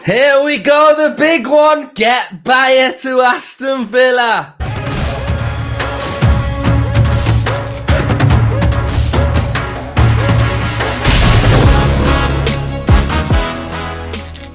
Here we go, the big one. Get Beier to Aston Villa.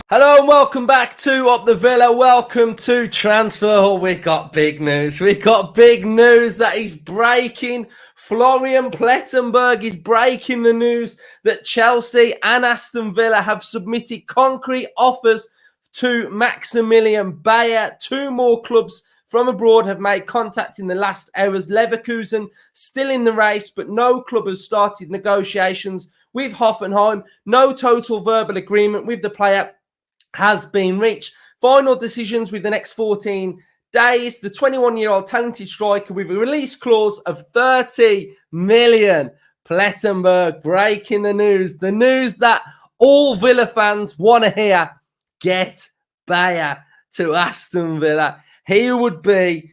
Hello and welcome back to Up the Villa. Welcome to Transfer Hall. We got big news. We got big news that is breaking. Florian Plettenberg is breaking the news that Chelsea and Aston Villa have submitted concrete offers to Maximilian Beier. Two more clubs from abroad have made contact in the last hours. Leverkusen still in the race, but no club has started negotiations with Hoffenheim. No total verbal agreement with the player has been reached. Final decisions with the next 14 days. The 21-year-old talented striker with a release clause of 30 million. Plettenberg breaking the news that all Villa fans want to hear. Get Beier to Aston Villa. He would be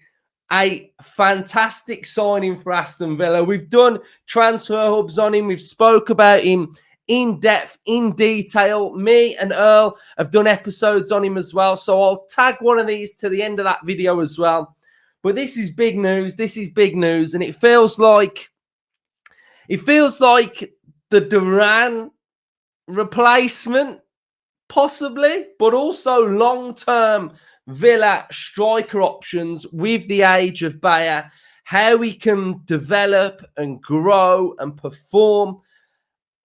a fantastic signing for Aston Villa. We've done transfer hubs on him. We've spoke about him in depth, in detail. Me and Earl have done episodes on him as well. So I'll tag one of these to the end of that video as well. But this is big news. This is big news. And it feels like the Duran replacement, possibly, but also long-term Villa striker options with the age of Beier, how he can develop and grow and perform.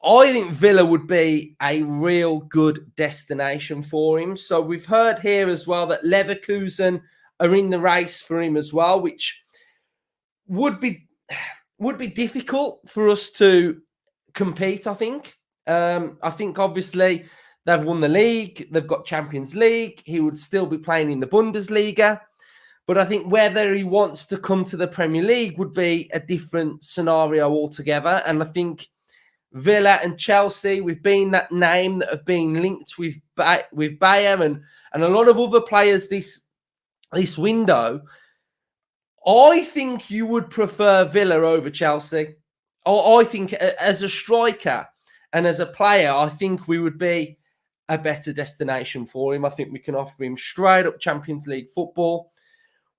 I think Villa would be a real good destination for him. So we've heard here as well that Leverkusen are in the race for him as well, which would be difficult for us to compete, I think. I think obviously they've won the league. They've got Champions League. He would still be playing in the Bundesliga. But I think whether he wants to come to the Premier League would be a different scenario altogether. And I think Villa and Chelsea, we've been that name that have been linked with Beier and a lot of other players this window. I think you would prefer Villa over Chelsea. I think as a striker and as a player, I think we would be a better destination for him. I think we can offer him straight up Champions League football.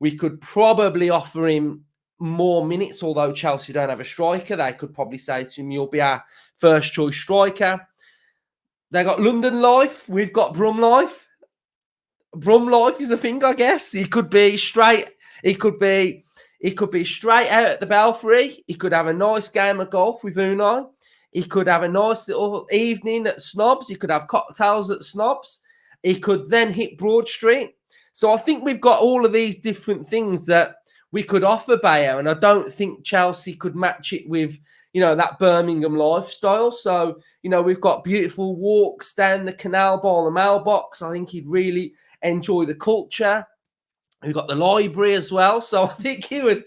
We could probably offer him more minutes, although Chelsea don't have a striker. They could probably say to him, you'll be our first choice striker. They got London Life. We've got Brum Life. Brum Life is a thing, I guess. He could be straight out at the Belfry. He could have a nice game of golf with Unai. He could have a nice little evening at Snobs. He could have cocktails at Snobs. He could then hit Broad Street. So I think we've got all of these different things that we could offer Beier, and I don't think Chelsea could match it with, that Birmingham lifestyle. So, we've got beautiful walks down the canal by the mailbox. I think he'd really enjoy the culture. We've got the library as well. So I think he would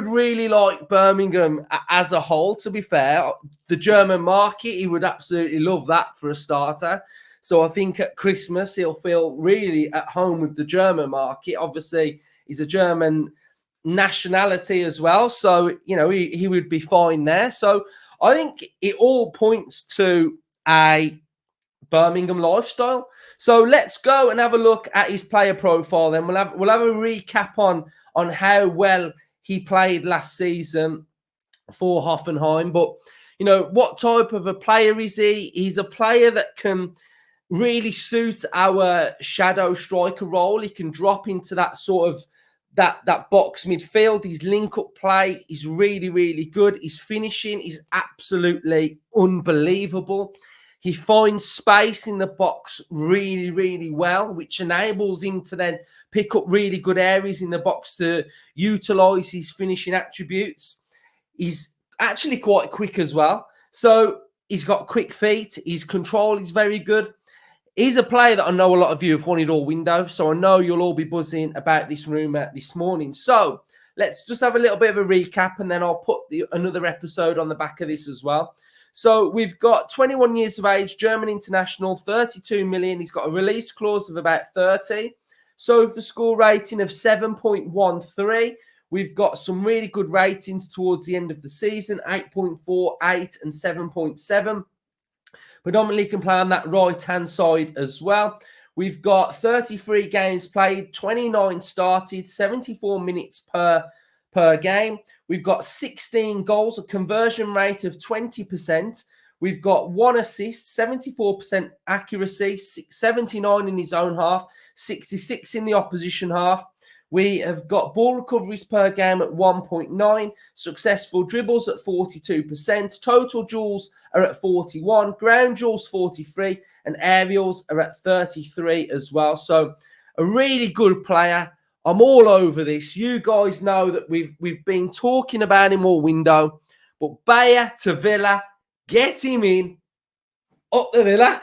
really like Birmingham as a whole, to be fair. The German market, he would absolutely love that for a starter. So I think at Christmas, he'll feel really at home with the German market. Obviously, he's a German nationality as well. So, he would be fine there. So I think it all points to a Birmingham lifestyle. So let's go and have a look at his player profile. Then we'll have a recap on how well he played last season for Hoffenheim. But, what type of a player is he? He's a player that can really suit our shadow striker role. He can drop into that sort of that box midfield. His link-up play is really, really good. His finishing is absolutely unbelievable. He finds space in the box really, really well, which enables him to then pick up really good areas in the box to utilise his finishing attributes. He's actually quite quick as well. So he's got quick feet. His control is very good. He's a player that I know a lot of you have wanted all window, so I know you'll all be buzzing about this rumour this morning. So let's just have a little bit of a recap, and then I'll put another episode on the back of this as well. So we've got 21 years of age, German international, 32 million. He's got a release clause of about 30. So for score rating of 7.13. We've got some really good ratings towards the end of the season, 8.4, 8 and 7.7. Predominantly can play on that right-hand side as well. We've got 33 games played, 29 started, 74 minutes per game. We've got 16 goals, a conversion rate of 20%. We've got 1 assist, 74% accuracy, 79 in his own half, 66 in the opposition half. We have got ball recoveries per game at 1.9, successful dribbles at 42%, total duels are at 41, ground duels 43, and aerials are at 33 as well. So a really good player. I'm all over this. You guys know that we've been talking about him all window, but Beier to Villa, get him in, up the Villa.